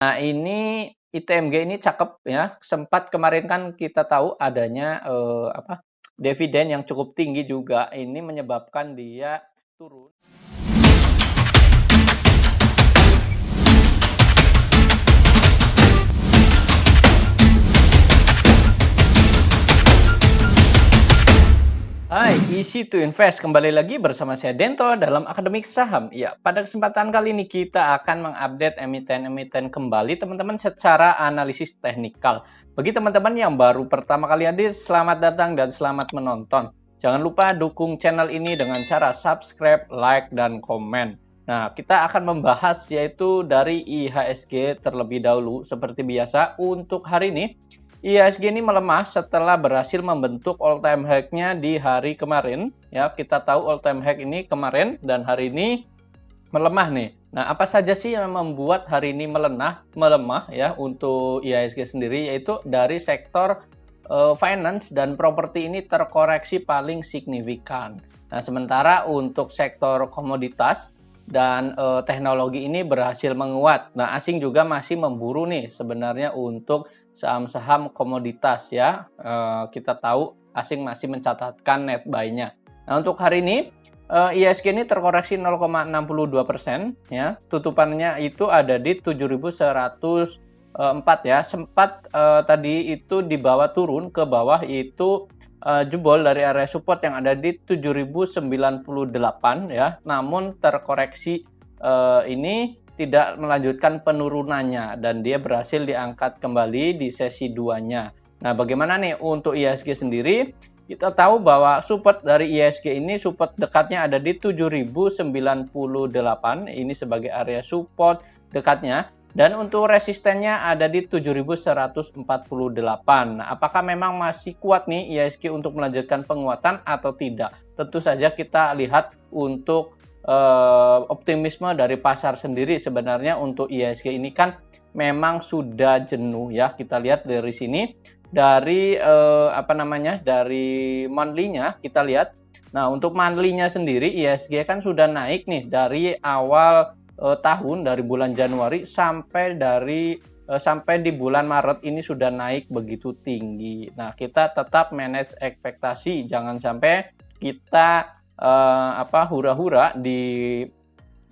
Nah, ini ITMG ini cakep ya. Sempat kemarin kan kita tahu adanya dividen yang cukup tinggi juga. Ini menyebabkan dia turun. Hai, Easy to Invest. Kembali lagi bersama saya Dento dalam Akademik Saham. Ya, pada kesempatan kali ini kita akan mengupdate emiten-emiten kembali teman-teman secara analisis teknikal. Bagi teman-teman yang baru pertama kali hadir, selamat datang dan selamat menonton. Jangan lupa dukung channel ini dengan cara subscribe, like, dan komen. Nah, kita akan membahas yaitu dari IHSG terlebih dahulu. Seperti biasa, untuk hari ini IHSG ini melemah setelah berhasil membentuk all time high-nya di hari kemarin. Ya, kita tahu all time high ini kemarin dan hari ini melemah nih. Nah, apa saja sih yang membuat hari ini melemah ya untuk IHSG sendiri, yaitu dari sektor finance dan properti ini terkoreksi paling signifikan. Nah, sementara untuk sektor komoditas dan teknologi ini berhasil menguat. Nah, asing juga masih memburu nih sebenarnya untuk saham-saham komoditas ya. Kita tahu asing masih mencatatkan net buy-nya. Nah, untuk hari ini IHSG ini terkoreksi 0,62% ya. Tutupannya itu ada di 7.104 ya. Sempat tadi itu dibawa turun ke bawah, itu jebol dari area support yang ada di 7.098 ya. Namun terkoreksi ini tidak melanjutkan penurunannya dan dia berhasil diangkat kembali di sesi 2-nya. Nah, bagaimana nih untuk IHSG sendiri? Kita tahu bahwa support dari IHSG ini support dekatnya ada di 7.098, ini sebagai area support dekatnya, dan untuk resistennya ada di 7.148. Nah, apakah memang masih kuat nih IHSG untuk melanjutkan penguatan atau tidak? Tentu saja kita lihat untuk optimisme dari pasar sendiri. Sebenarnya untuk IHSG ini kan memang sudah jenuh ya. Kita lihat dari sini dari dari monthly-nya kita lihat. Nah, untuk monthly-nya sendiri IHSG kan sudah naik nih dari awal tahun, dari bulan Januari sampai di bulan Maret ini sudah naik begitu tinggi. Nah, kita tetap manage ekspektasi, jangan sampai kita hura-hura di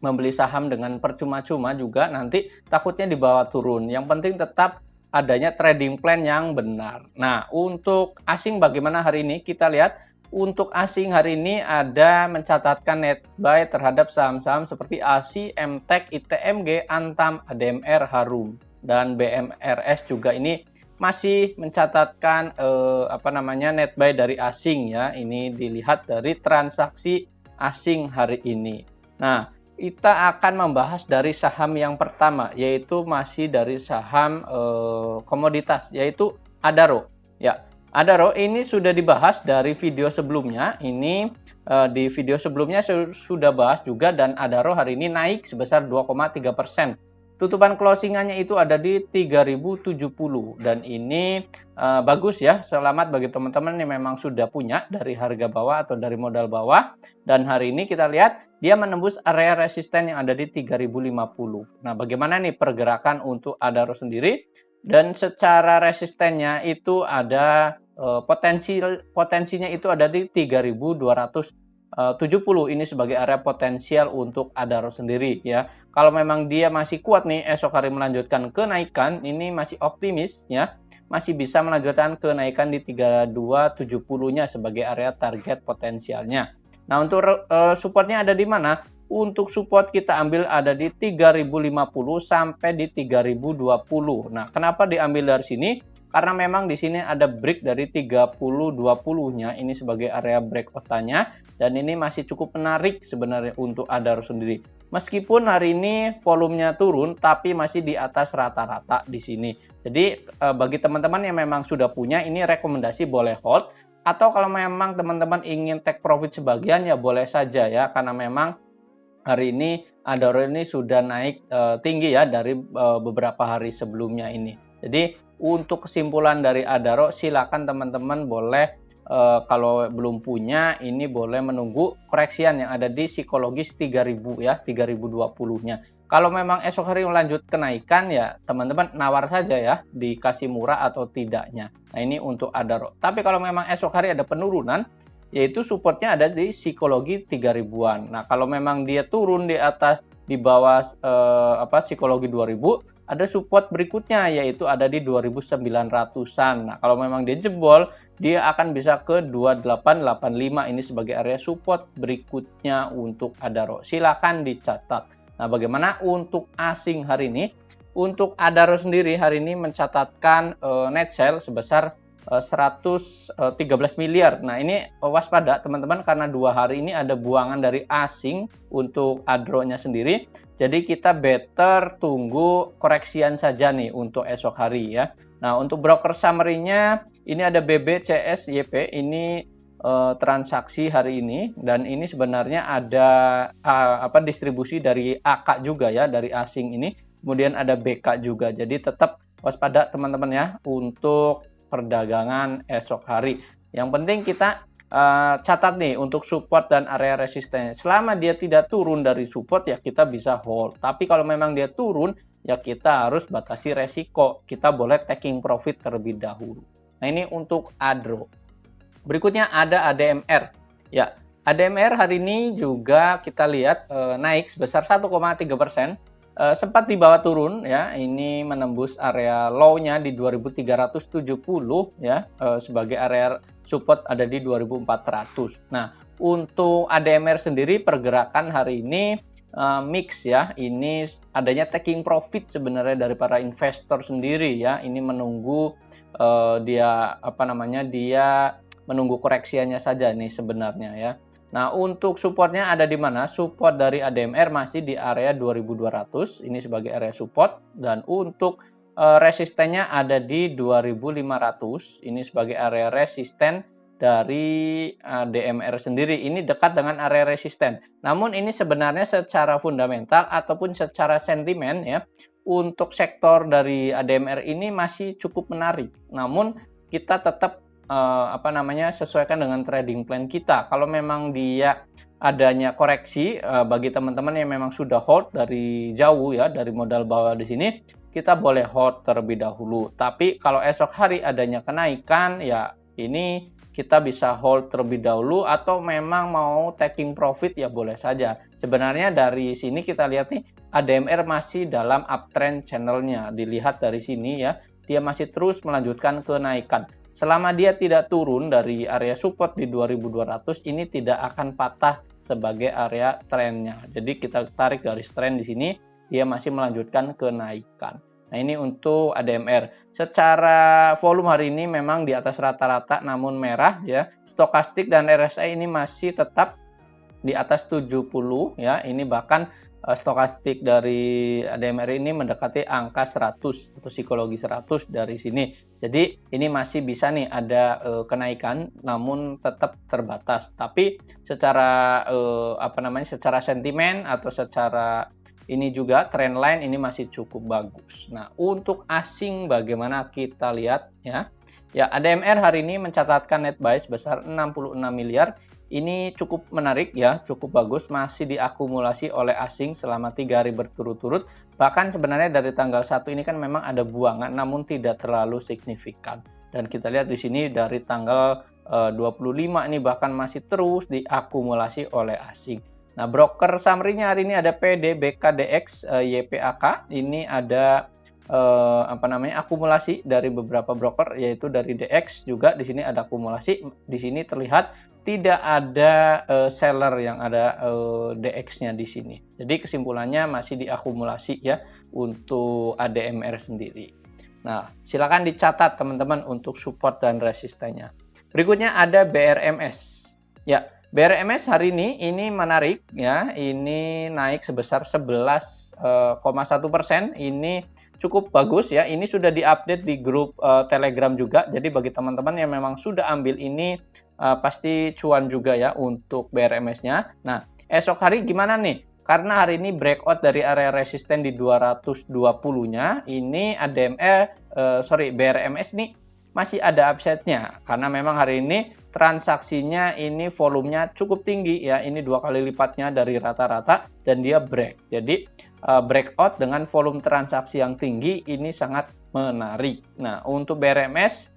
membeli saham dengan percuma-cuma juga nanti takutnya dibawa turun. Yang penting tetap adanya trading plan yang benar. Nah, untuk asing bagaimana hari ini? Kita lihat untuk asing hari ini ada mencatatkan net buy terhadap saham-saham seperti ASI, MTEK, ITMG, Antam, ADMR, Harum, dan BMRS juga ini masih mencatatkan net buy dari asing ya. Ini dilihat dari transaksi asing hari ini. Nah, kita akan membahas dari saham yang pertama, yaitu masih dari saham komoditas, yaitu Adaro. Ya, Adaro ini sudah dibahas dari video sebelumnya. Ini di video sebelumnya sudah bahas juga, dan Adaro hari ini naik sebesar 2,3%. Tutupan closingannya itu ada di 3070 dan ini bagus ya. Selamat bagi teman-teman yang memang sudah punya dari harga bawah atau dari modal bawah, dan hari ini kita lihat dia menembus area resisten yang ada di 3050. Nah, bagaimana nih pergerakan untuk Adaro sendiri? Dan secara resistennya itu ada potensinya itu ada di 3270. Ini sebagai area potensial untuk Adaro sendiri ya. Kalau memang dia masih kuat nih esok hari melanjutkan kenaikan, ini masih optimis ya, masih bisa melanjutkan kenaikan di 3270-nya sebagai area target potensialnya. Nah, untuk supportnya ada di mana? Untuk support kita ambil ada di 3050 sampai di 3020. Nah, kenapa diambil dari sini? Karena memang di sini ada break dari 3020-nya, ini sebagai area breakout-nya, dan ini masih cukup menarik sebenarnya untuk Adaro sendiri. Meskipun hari ini volumenya turun, tapi masih di atas rata-rata di sini. Jadi bagi teman-teman yang memang sudah punya, ini rekomendasi boleh hold. Atau kalau memang teman-teman ingin take profit sebagian, ya boleh saja ya. Karena memang hari ini Adaro ini sudah naik tinggi ya dari beberapa hari sebelumnya ini. Jadi untuk kesimpulan dari Adaro, silakan teman-teman boleh kalau belum punya, ini boleh menunggu koreksian yang ada di psikologis 3000 ya, 3020-nya. Kalau memang esok hari lanjut kenaikan ya teman-teman nawar saja ya dikasih murah atau tidaknya. Nah ini untuk Adaro. Tapi kalau memang esok hari ada penurunan yaitu supportnya ada di psikologi 3 ribuan. Nah kalau memang dia turun di atas di bawah psikologi 2000 ada support berikutnya yaitu ada di 2900-an. Nah kalau memang dia jebol dia akan bisa ke 2885 ini sebagai area support berikutnya untuk Adaro. Silakan dicatat. Nah, bagaimana untuk asing hari ini? Untuk Adaro sendiri hari ini mencatatkan net sale sebesar 113 miliar. Nah, ini waspada teman-teman karena 2 hari ini ada buangan dari asing untuk Adaro-nya sendiri. Jadi kita better tunggu koreksian saja nih untuk esok hari ya. Nah, untuk broker summary-nya ini ada BBCS YP ini transaksi hari ini dan ini sebenarnya ada distribusi dari AK juga ya dari asing ini, kemudian ada BK juga. Jadi tetap waspada teman-teman ya untuk perdagangan esok hari. Yang penting kita catat nih untuk support dan area resisten. Selama dia tidak turun dari support ya kita bisa hold. Tapi kalau memang dia turun ya kita harus batasi resiko. Kita boleh taking profit terlebih dahulu. Nah ini untuk Adro. Berikutnya ada ADMR. Ya, ADMR hari ini juga kita lihat naik sebesar 1,3%. Sempat di bawah turun ya, ini menembus area low-nya di 2370 ya, sebagai area support ada di 2400. Nah, untuk ADMR sendiri pergerakan hari ini mix ya. Ini adanya taking profit sebenarnya dari para investor sendiri ya. Ini menunggu dia menunggu koreksiannya saja nih sebenarnya ya. Nah, untuk supportnya ada di mana? Support dari ADMR masih di area 2200, ini sebagai area support. Dan untuk resistennya ada di 2500, ini sebagai area resisten dari ADMR sendiri. Ini dekat dengan area resisten. Namun ini sebenarnya secara fundamental ataupun secara sentimen ya, untuk sektor dari ADMR ini masih cukup menarik. Namun kita tetap sesuaikan dengan trading plan kita. Kalau memang dia adanya koreksi bagi teman-teman yang memang sudah hold dari jauh ya, dari modal bawah di sini, kita boleh hold terlebih dahulu. Tapi kalau esok hari adanya kenaikan ya ini kita bisa hold terlebih dahulu atau memang mau taking profit ya boleh saja. Sebenarnya dari sini kita lihat nih ADMR masih dalam uptrend channelnya. Dilihat dari sini ya, dia masih terus melanjutkan kenaikan. Selama dia tidak turun dari area support di 2200, ini tidak akan patah sebagai area trennya. Jadi kita tarik garis tren di sini, dia masih melanjutkan kenaikan. Nah ini untuk ADMR. Secara volume hari ini memang di atas rata-rata namun merah ya. Stokastik dan RSI ini masih tetap di atas 70 ya. Ini bahkan stokastik dari ADMR ini mendekati angka 100 atau psikologi 100 dari sini. Jadi ini masih bisa nih ada kenaikan namun tetap terbatas. Tapi secara secara sentimen atau secara ini juga trend line ini masih cukup bagus. Nah, untuk asing bagaimana kita lihat ya. Ya, ADMR hari ini mencatatkan net buy sebesar 66 miliar. Ini cukup menarik ya, cukup bagus, masih diakumulasi oleh asing selama 3 hari berturut-turut. Bahkan sebenarnya dari tanggal 1 ini kan memang ada buangan namun tidak terlalu signifikan. Dan kita lihat di sini dari tanggal 25 ini bahkan masih terus diakumulasi oleh asing. Nah, broker summary-nya hari ini ada PD, BKDX, YPAK. Ini ada akumulasi dari beberapa broker yaitu dari DX juga di sini ada akumulasi. Di sini terlihat tidak ada seller yang ada DX-nya di sini. Jadi kesimpulannya masih diakumulasi ya untuk ADMR sendiri. Nah, silakan dicatat teman-teman untuk support dan resistennya. Berikutnya ada BRMS. Ya, BRMS hari ini menarik ya. Ini naik sebesar 11,1%. Ini cukup bagus ya. Ini sudah diupdate di grup Telegram juga. Jadi bagi teman-teman yang memang sudah ambil ini pasti cuan juga ya untuk BRMS-nya. Nah, esok hari gimana nih? Karena hari ini breakout dari area resisten di 220-nya, ini BRMS nih masih ada upside-nya. Karena memang hari ini transaksinya ini volumenya cukup tinggi ya. Ini 2 kali lipatnya dari rata-rata dan dia break. Jadi breakout dengan volume transaksi yang tinggi, ini sangat menarik. Nah, untuk BRMS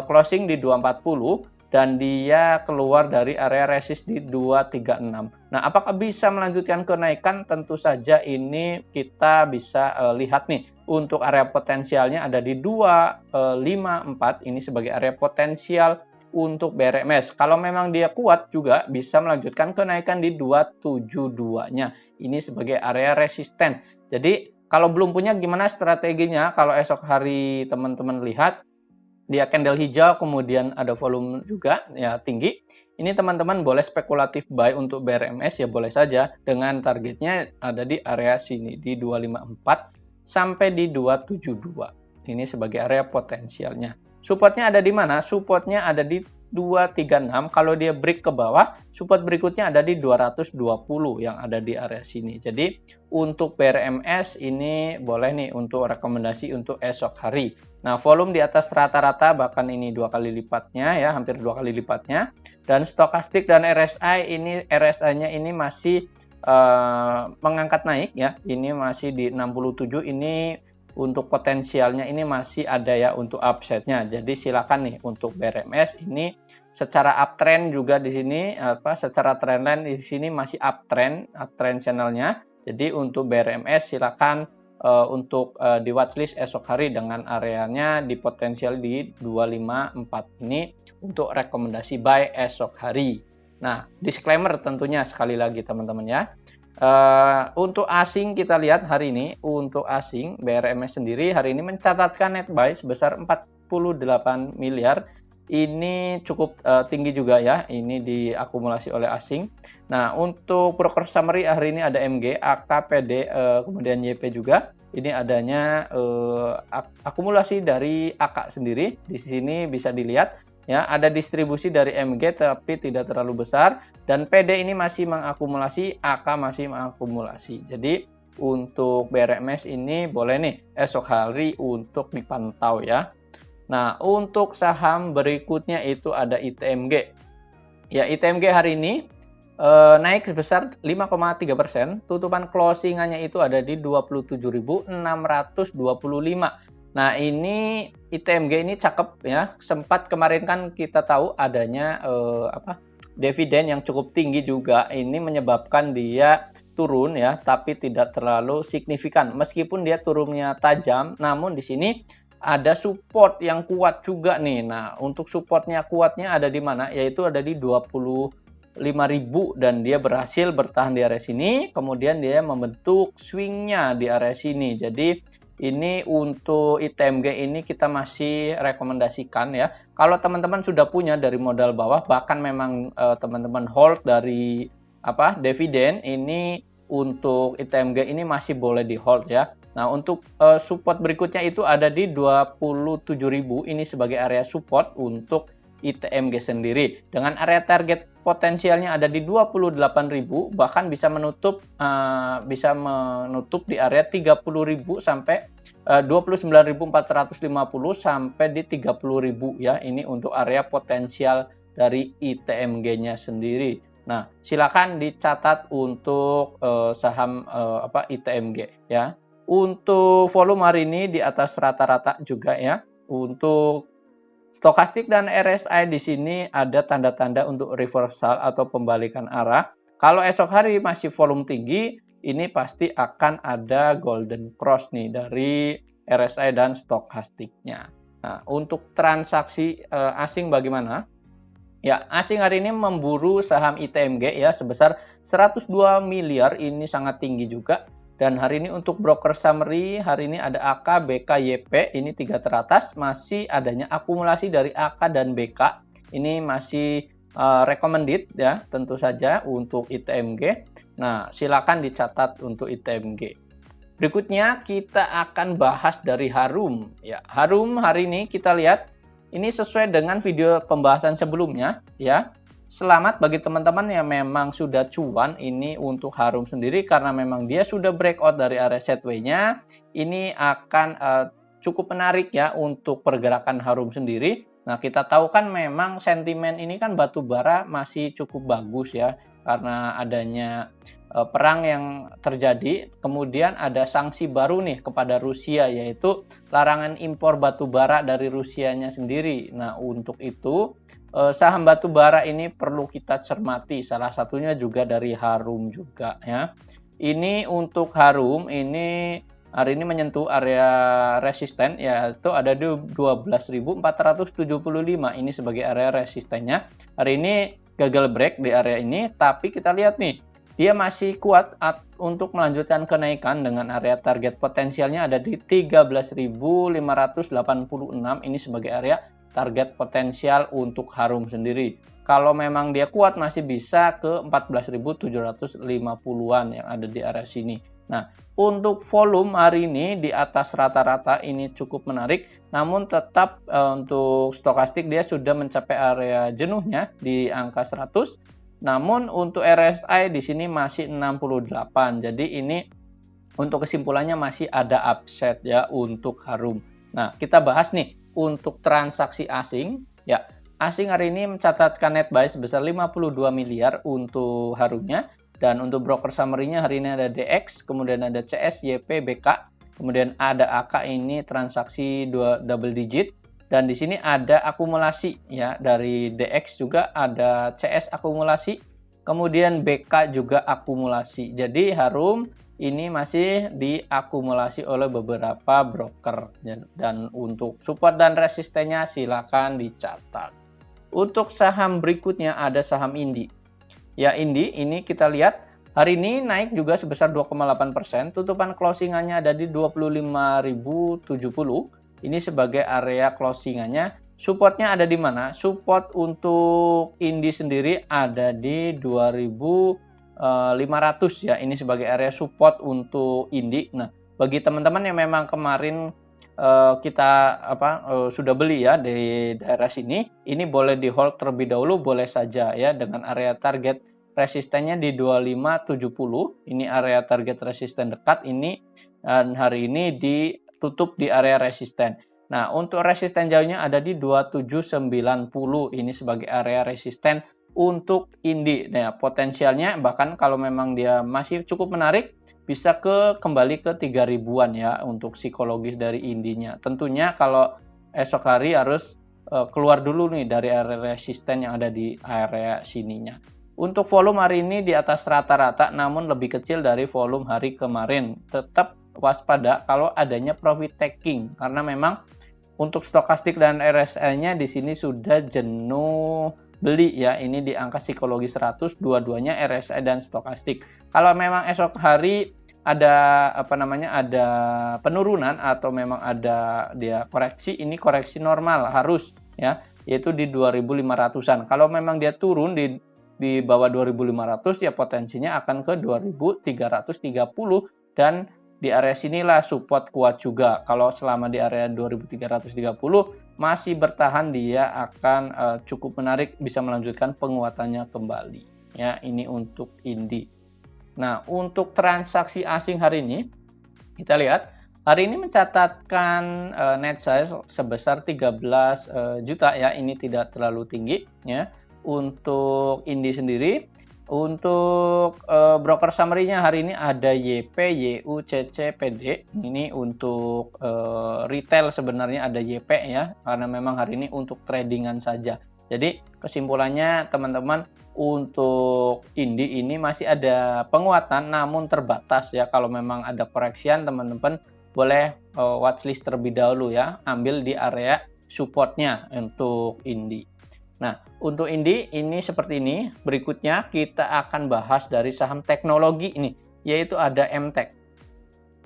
closing di 240 dan dia keluar dari area resist di 236. Nah, apakah bisa melanjutkan kenaikan? Tentu saja ini kita bisa lihat nih. Untuk area potensialnya ada di 254, ini sebagai area potensial untuk BRMS. Kalau memang dia kuat juga bisa melanjutkan kenaikan di 272-nya. Ini sebagai area resisten. Jadi, kalau belum punya gimana strateginya? Kalau esok hari teman-teman lihat dia candle hijau kemudian ada volume juga ya tinggi, ini teman-teman boleh spekulatif buy untuk BRMS ya, boleh saja dengan targetnya ada di area sini di 254 sampai di 272. Ini sebagai area potensialnya. Supportnya ada di mana? Supportnya ada di 236. Kalau dia break ke bawah, support berikutnya ada di 220 yang ada di area sini. Jadi untuk BRMS ini boleh nih untuk rekomendasi untuk esok hari. Nah, volume di atas rata-rata, bahkan ini 2 kali lipatnya ya, hampir 2 kali lipatnya. Dan stokastik dan RSI-nya ini masih mengangkat naik ya. Ini masih di 67, ini untuk potensialnya ini masih ada ya untuk upside-nya. Jadi silakan nih untuk BRMS ini secara uptrend juga di sini secara trendline di sini masih uptrend channelnya. Jadi untuk BRMS silakan untuk di watchlist esok hari dengan areanya di potensial di 254 ini untuk rekomendasi buy esok hari. Nah, disclaimer tentunya sekali lagi teman-teman ya. Untuk asing kita lihat hari ini, untuk asing BRMS sendiri hari ini mencatatkan net buy sebesar 48 miliar. Ini cukup tinggi juga ya, ini diakumulasi oleh asing. Nah, untuk broker summary hari ini ada MG, AK, PD, kemudian YP juga. Ini adanya akumulasi dari AK sendiri. Di sini bisa dilihat ya, ada distribusi dari MG tapi tidak terlalu besar, dan PD ini masih mengakumulasi, AK masih mengakumulasi. Jadi untuk BRMS ini boleh nih esok hari untuk dipantau ya. Nah, untuk saham berikutnya itu ada ITMG. Ya, ITMG hari ini naik sebesar 5,3%. Tutupan closingannya itu ada di 27.625. Nah, ini ITMG ini cakep ya. Sempat kemarin kan kita tahu adanya dividen yang cukup tinggi juga. Ini menyebabkan dia turun ya, tapi tidak terlalu signifikan. Meskipun dia turunnya tajam, namun di sini ada support yang kuat juga nih. Nah, untuk supportnya kuatnya ada di mana? Yaitu ada di 25.000 dan dia berhasil bertahan di area sini. Kemudian dia membentuk swingnya di area sini. Jadi ini untuk ITMG ini kita masih rekomendasikan ya. Kalau teman-teman sudah punya dari modal bawah, bahkan memang teman-teman hold dari dividen, ini untuk ITMG ini masih boleh di hold ya. Nah, untuk support berikutnya itu ada di 27.000, ini sebagai area support untuk ITMG sendiri. Dengan area target potensialnya ada di 28.000, bahkan bisa menutup di area 30.000 sampai 29.450 sampai di 30.000 ya. Ini untuk area potensial dari ITMG-nya sendiri. Nah, silakan dicatat untuk saham ITMG ya. Untuk volume hari ini di atas rata-rata juga ya. Untuk stokastik dan RSI di sini ada tanda-tanda untuk reversal atau pembalikan arah. Kalau esok hari masih volume tinggi, ini pasti akan ada golden cross nih dari RSI dan stokastiknya. Nah, untuk transaksi asing bagaimana? Ya, asing hari ini memburu saham ITMG ya sebesar 102 miliar, ini sangat tinggi juga. Dan hari ini untuk broker summary, hari ini ada AK, BK, YP, ini 3 teratas, masih adanya akumulasi dari AK dan BK. Ini masih recommended ya, tentu saja untuk ITMG. Nah, silakan dicatat untuk ITMG. Berikutnya kita akan bahas dari Harum. Ya, Harum hari ini kita lihat ini sesuai dengan video pembahasan sebelumnya ya. Selamat bagi teman-teman yang memang sudah cuan ini untuk Harum sendiri, karena memang dia sudah breakout dari area sideways-nya. Ini akan cukup menarik ya untuk pergerakan Harum sendiri. Nah, kita tahu kan memang sentimen ini kan batu bara masih cukup bagus ya, karena adanya perang yang terjadi, kemudian ada sanksi baru nih kepada Rusia, yaitu larangan impor batu bara dari Rusianya sendiri. Nah, untuk itu saham batu bara ini perlu kita cermati, salah satunya juga dari Harum juga ya. Ini untuk Harum ini hari ini menyentuh area resisten, yaitu ada di 12.475, ini sebagai area resistennya. Hari ini gagal break di area ini, tapi kita lihat nih, dia masih kuat untuk melanjutkan kenaikan dengan area target potensialnya ada di 13.586, ini sebagai area target potensial untuk Harum sendiri. Kalau memang dia kuat masih bisa ke 14.750-an yang ada di area sini. Nah, untuk volume hari ini di atas rata-rata ini cukup menarik, namun tetap untuk stokastik dia sudah mencapai area jenuhnya di angka 100. Namun untuk RSI di sini masih 68. Jadi ini untuk kesimpulannya masih ada upside ya untuk Harum. Nah, kita bahas nih untuk transaksi asing. Ya, asing hari ini mencatatkan net buy sebesar 52 miliar untuk Harumnya. Dan untuk broker summary-nya hari ini ada DX, kemudian ada CS, YP, BK, kemudian ada AK ini transaksi double digit. Dan di sini ada akumulasi ya, dari DX juga ada CS akumulasi, kemudian BK juga akumulasi. Jadi Harum ini masih diakumulasi oleh beberapa broker, dan untuk support dan resistennya silakan dicatat. Untuk saham berikutnya ada saham Indi. Ya, Indi ini kita lihat hari ini naik juga sebesar 2,8%, tutupan closingannya ada di 25.070. Ini sebagai area closingannya. Supportnya ada di mana? Support untuk Indi sendiri ada di 2.500 ya. Ini sebagai area support untuk Indi. Nah, bagi teman-teman yang memang kemarin kita sudah beli ya di daerah sini, ini boleh di hold terlebih dahulu, boleh saja ya, dengan area target resistennya di 2570. Ini area target resisten dekat ini, dan hari ini ditutup di area resisten. Nah, untuk resisten jauhnya ada di 2790. Ini sebagai area resisten untuk Indi. Nah, potensialnya bahkan kalau memang dia masih cukup menarik, bisa kembali ke 3000-an ya untuk psikologis dari Indinya. Tentunya kalau esok hari harus keluar dulu nih dari area resisten yang ada di area sininya. Untuk volume hari ini di atas rata-rata, namun lebih kecil dari volume hari kemarin. Tetap waspada kalau adanya profit taking, karena memang untuk stokastik dan RSI-nya di sini sudah jenuh beli ya. Ini di angka psikologi 100, dua-duanya RSI dan stokastik. Kalau memang esok hari ada ada penurunan atau memang ada dia koreksi, ini koreksi normal harus ya, yaitu di 2500-an. Kalau memang dia turun di bawah 2500 ya, potensinya akan ke 2330, dan di area sinilah support kuat juga. Kalau selama di area 2330 masih bertahan, dia akan cukup menarik, bisa melanjutkan penguatannya kembali ya. Ini untuk Indi. Nah, untuk transaksi asing hari ini kita lihat hari ini mencatatkan net size sebesar 13 juta ya. Ini tidak terlalu tinggi ya untuk Indi sendiri. Untuk broker summary-nya hari ini ada YP, YU, CC, PD. Ini untuk retail sebenarnya ada YP ya, karena memang hari ini untuk tradingan saja. Jadi kesimpulannya teman-teman, untuk Indi ini masih ada penguatan namun terbatas ya. Kalau memang ada koreksian, teman-teman boleh watchlist terlebih dahulu ya, ambil di area supportnya untuk Indi. Nah, untuk Indi ini seperti ini. Berikutnya kita akan bahas dari saham teknologi ini, yaitu ada MTEK.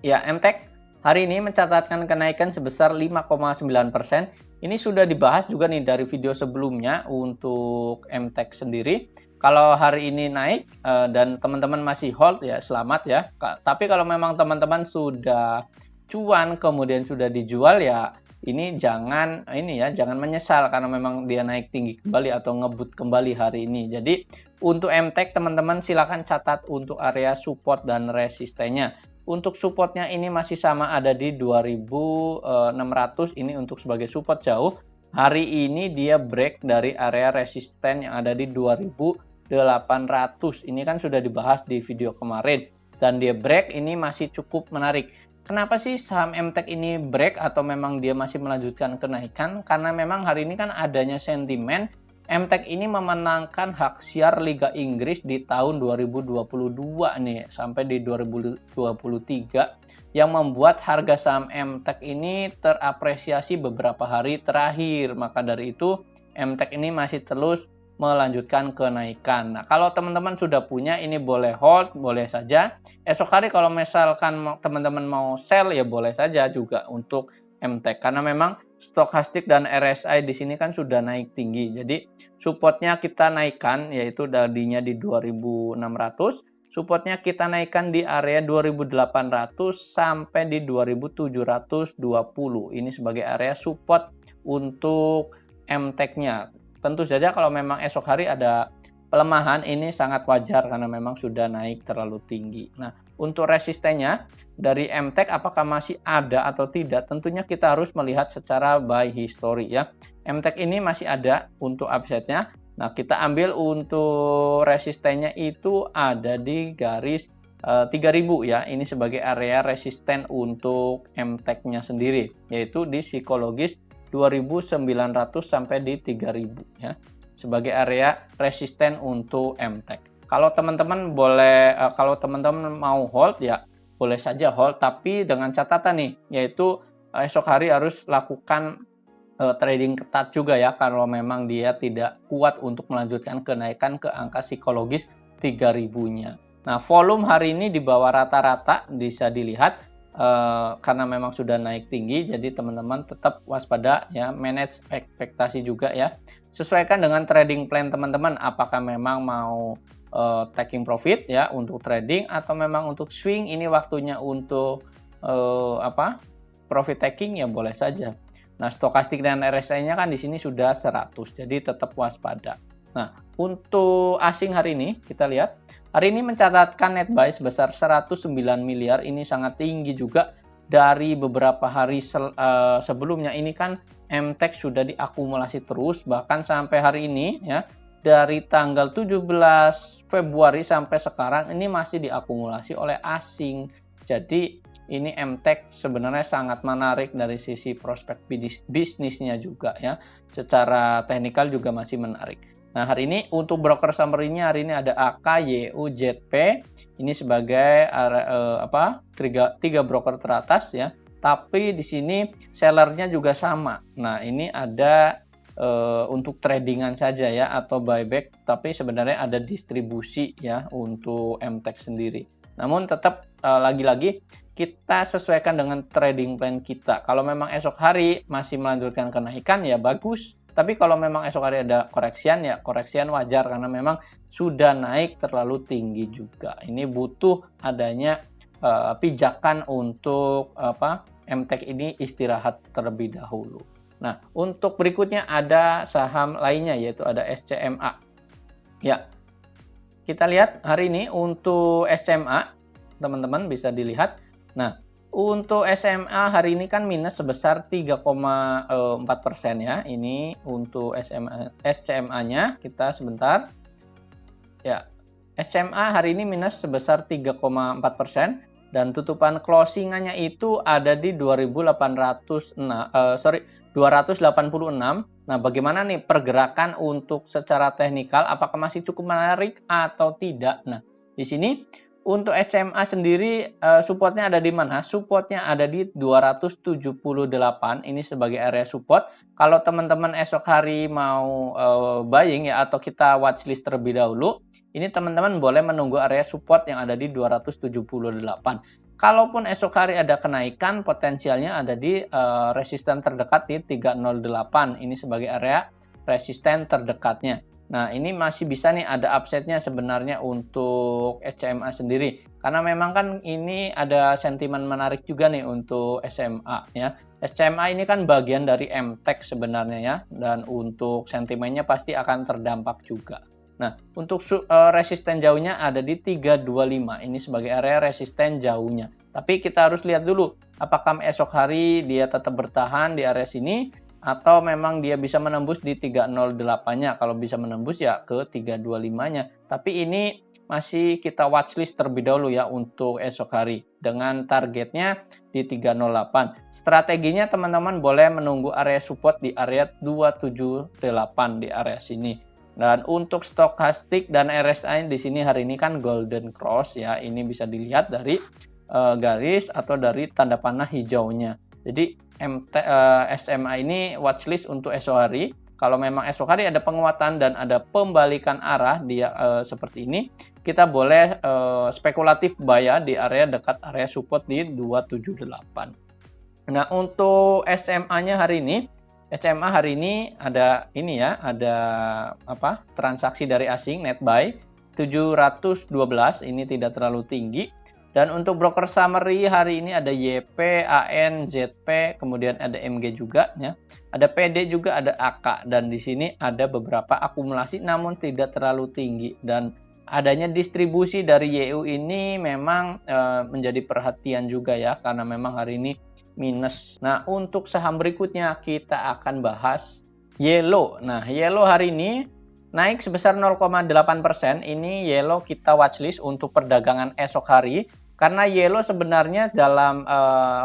Ya, MTEK hari ini mencatatkan kenaikan sebesar 5,9%. Ini sudah dibahas juga nih dari video sebelumnya untuk MTEK sendiri. Kalau hari ini naik dan teman-teman masih hold ya, selamat ya. Tapi kalau memang teman-teman sudah cuan kemudian sudah dijual ya, ini jangan menyesal karena memang dia naik tinggi kembali atau ngebut kembali hari ini. Jadi untuk MTEK teman-teman silakan catat untuk area support dan resistennya. Untuk supportnya ini masih sama, ada di 2600. Ini untuk sebagai support jauh. Hari ini dia break dari area resisten yang ada di 2000 1800. Ini kan sudah dibahas di video kemarin dan dia break, ini masih cukup menarik. Kenapa sih saham MTEK ini break atau memang dia masih melanjutkan kenaikan? Karena memang hari ini kan adanya sentimen MTEK ini memenangkan hak siar Liga Inggris di tahun 2022 nih sampai di 2023, yang membuat harga saham MTEK ini terapresiasi beberapa hari terakhir. Maka dari itu MTEK ini masih terus melanjutkan kenaikan. Nah, kalau teman-teman sudah punya, ini boleh hold, boleh saja. Esok hari kalau misalkan teman-teman mau sell, ya boleh saja juga untuk MTEK. Karena memang stokastik dan RSI di sini kan sudah naik tinggi. Jadi supportnya kita naikkan, yaitu tadinya di 2600. Supportnya kita naikkan di area 2800 sampai di 2720. Ini sebagai area support untuk MTEK-nya. Tentu saja kalau memang esok hari ada pelemahan, ini sangat wajar karena memang sudah naik terlalu tinggi. Nah, untuk resistennya dari MTEK apakah masih ada atau tidak? Tentunya kita harus melihat secara by history ya. MTEK ini masih ada untuk upside-nya. Nah, kita ambil untuk resistennya itu ada di garis 3000 ya. Ini sebagai area resisten untuk MTEK-nya sendiri, yaitu di psikologis 2900 sampai di 3000 ya. Sebagai area resisten untuk MTEK. Kalau teman-teman mau hold ya boleh saja hold, tapi dengan catatan nih, yaitu esok hari harus lakukan trading ketat juga ya, kalau memang dia tidak kuat untuk melanjutkan kenaikan ke angka psikologis 3000-nya. Nah, volume hari ini di bawah rata-rata bisa dilihat karena memang sudah naik tinggi, jadi teman-teman tetap waspada ya, manage ekspektasi juga ya. Sesuaikan dengan trading plan teman-teman, apakah memang mau taking profit ya untuk trading atau memang untuk swing, ini waktunya untuk profit taking ya boleh saja. Nah, stokastik dan RSI-nya kan di sini sudah 100, jadi tetap waspada. Nah, untuk asing hari ini kita lihat, hari ini mencatatkan net buy sebesar 109 miliar, ini sangat tinggi juga dari beberapa hari sebelumnya. Ini kan MTEK sudah diakumulasi terus, bahkan sampai hari ini ya, dari tanggal 17 Februari sampai sekarang ini masih diakumulasi oleh asing. Jadi ini MTEK sebenarnya sangat menarik dari sisi prospek bisnisnya juga ya. Secara teknikal juga masih menarik. Nah, hari ini untuk broker summary-nya hari ini ada AK, YU, ZP. Ini sebagai tiga broker teratas ya. Tapi di sini sellernya juga sama. Nah, ini ada untuk tradingan saja ya atau buyback, tapi sebenarnya ada distribusi ya untuk MTEK sendiri. Namun tetap lagi-lagi kita sesuaikan dengan trading plan kita. Kalau memang esok hari masih melanjutkan kenaikan ya bagus. Tapi kalau memang esok hari ada koreksian ya koreksian wajar karena memang sudah naik terlalu tinggi juga. Ini butuh adanya pijakan untuk MTEK ini istirahat terlebih dahulu. Nah, untuk berikutnya ada saham lainnya yaitu ada SCMA. Ya. Kita lihat hari ini untuk SCMA, teman-teman bisa dilihat. Nah, untuk SMA hari ini kan minus sebesar 3,4% ya. Ini untuk SCMA-nya kita sebentar. Ya, SCMA hari ini minus sebesar 3,4% dan tutupan closingannya itu ada di 286. Nah, bagaimana nih pergerakan untuk secara teknikal? Apakah masih cukup menarik atau tidak? Nah, di sini untuk SMA sendiri supportnya ada di mana? Supportnya ada di 278. Ini sebagai area support. Kalau teman-teman esok hari mau buying ya atau kita watchlist terlebih dahulu, ini teman-teman boleh menunggu area support yang ada di 278. Kalaupun esok hari ada kenaikan, potensialnya ada di resisten terdekat di 308. Ini sebagai area resisten terdekatnya. Nah, ini masih bisa nih ada upside-nya sebenarnya untuk SCMA sendiri. Karena memang kan ini ada sentimen menarik juga nih untuk SMA ya. SCMA ini kan bagian dari MTEK sebenarnya ya. Dan untuk sentimennya pasti akan terdampak juga. Nah, untuk resisten jauhnya ada di 325. Ini sebagai area resisten jauhnya. Tapi kita harus lihat dulu apakah esok hari dia tetap bertahan di area sini atau memang dia bisa menembus di 308-nya. Kalau bisa menembus ya ke 325-nya. Tapi ini masih kita watchlist terlebih dahulu ya untuk esok hari dengan targetnya di 308. Strateginya teman-teman boleh menunggu area support di area 278 di area sini. Dan untuk stokastik dan RSI di sini hari ini kan golden cross ya. Ini bisa dilihat dari garis atau dari tanda panah hijaunya. Jadi SMA ini watchlist untuk esok hari. Kalau memang esok hari ada penguatan dan ada pembalikan arah dia seperti ini, kita boleh spekulatif buy ya di area dekat area support di 278. Nah, untuk SMA-nya hari ini, SMA hari ini ada ini ya, ada apa? Transaksi dari asing net buy 712, ini tidak terlalu tinggi. Dan untuk broker summary hari ini ada YP, AN, ZP, kemudian ada MG juga ya. Ada PD juga, ada AK, dan di sini ada beberapa akumulasi namun tidak terlalu tinggi, dan adanya distribusi dari YU ini memang menjadi perhatian juga ya, karena memang hari ini minus. Nah, untuk saham berikutnya kita akan bahas Yellow. Nah, Yellow hari ini naik sebesar 0,8%. Ini Yellow kita watchlist untuk perdagangan esok hari. Karena Yellow sebenarnya dalam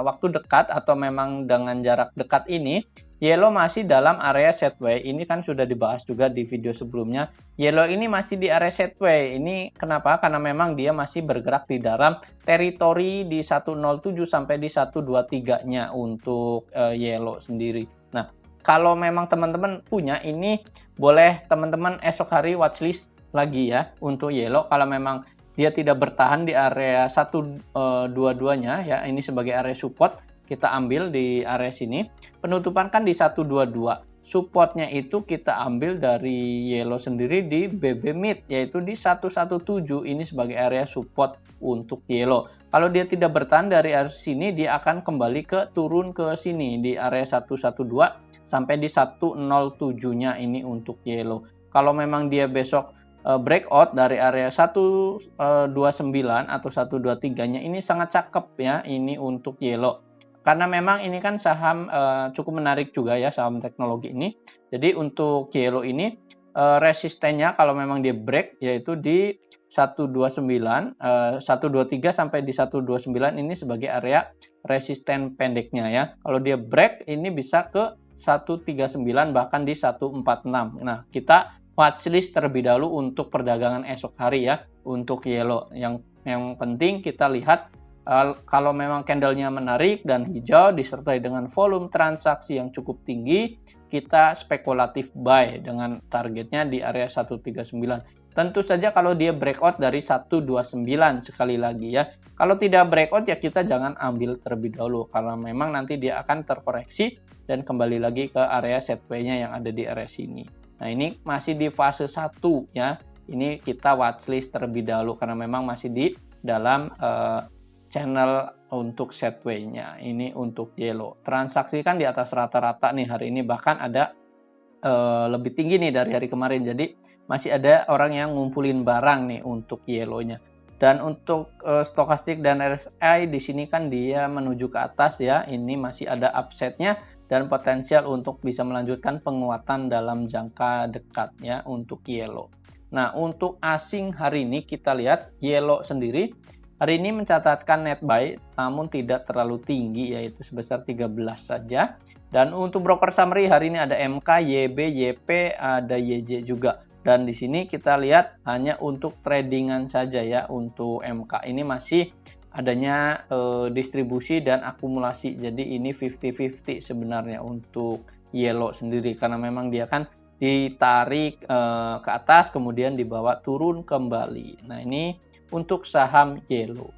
waktu dekat atau memang dengan jarak dekat ini, Yellow masih dalam area sideways. Ini kan sudah dibahas juga di video sebelumnya. Yellow ini masih di area sideways. Ini kenapa? Karena memang dia masih bergerak di dalam teritori di 107 sampai di 123-nya untuk Yellow sendiri. Nah, kalau memang teman-teman punya ini, boleh teman-teman esok hari watchlist lagi ya untuk Yellow. Kalau memang dia tidak bertahan di area 122-nya ya, ini sebagai area support, kita ambil di area sini. Penutupan kan di 122. Supportnya itu kita ambil dari Yellow sendiri di BB mid, yaitu di 117. Ini sebagai area support untuk Yellow. Kalau dia tidak bertahan dari area sini, dia akan kembali turun ke sini di area 112 sampai di 107-nya ini untuk Yellow. Kalau memang dia besok breakout dari area 129 atau 123-nya, ini sangat cakep ya ini untuk Yellow. Karena memang ini kan saham cukup menarik juga ya, saham teknologi ini. Jadi untuk Yellow ini resistennya kalau memang dia break yaitu di 129, 123 sampai di 129 ini sebagai area resisten pendeknya ya. Kalau dia break ini bisa ke 139 bahkan di 146. Nah, kita watchlist terlebih dahulu untuk perdagangan esok hari ya untuk Yellow. Yang penting kita lihat kalau memang candlenya menarik dan hijau disertai dengan volume transaksi yang cukup tinggi, kita spekulatif buy dengan targetnya di area 139. Tentu saja kalau dia breakout dari 129 sekali lagi ya. Kalau tidak breakout ya kita jangan ambil terlebih dahulu karena memang nanti dia akan terkoreksi dan kembali lagi ke area setway-nya yang ada di area sini. Nah, ini masih di fase 1 ya. Ini kita watchlist terlebih dahulu karena memang masih di dalam channel untuk setway-nya. Ini untuk Yellow. Transaksi kan di atas rata-rata nih hari ini, bahkan ada lebih tinggi nih dari hari kemarin. Jadi masih ada orang yang ngumpulin barang nih untuk Yellow-nya. Dan untuk stokastik dan RSI di sini kan dia menuju ke atas ya. Ini masih ada upside-nya dan potensial untuk bisa melanjutkan penguatan dalam jangka dekat ya untuk Yellow. Nah, untuk asing hari ini kita lihat Yellow sendiri hari ini mencatatkan net buy namun tidak terlalu tinggi yaitu sebesar 13 saja. Dan untuk broker summary hari ini ada MK, YB, YP, ada YJ juga. Dan di sini kita lihat hanya untuk tradingan saja ya untuk MK ini masih adanya distribusi dan akumulasi. Jadi ini 50-50 sebenarnya untuk Yellow sendiri karena memang dia kan ditarik ke atas kemudian dibawa turun kembali. Nah, ini untuk saham Yellow.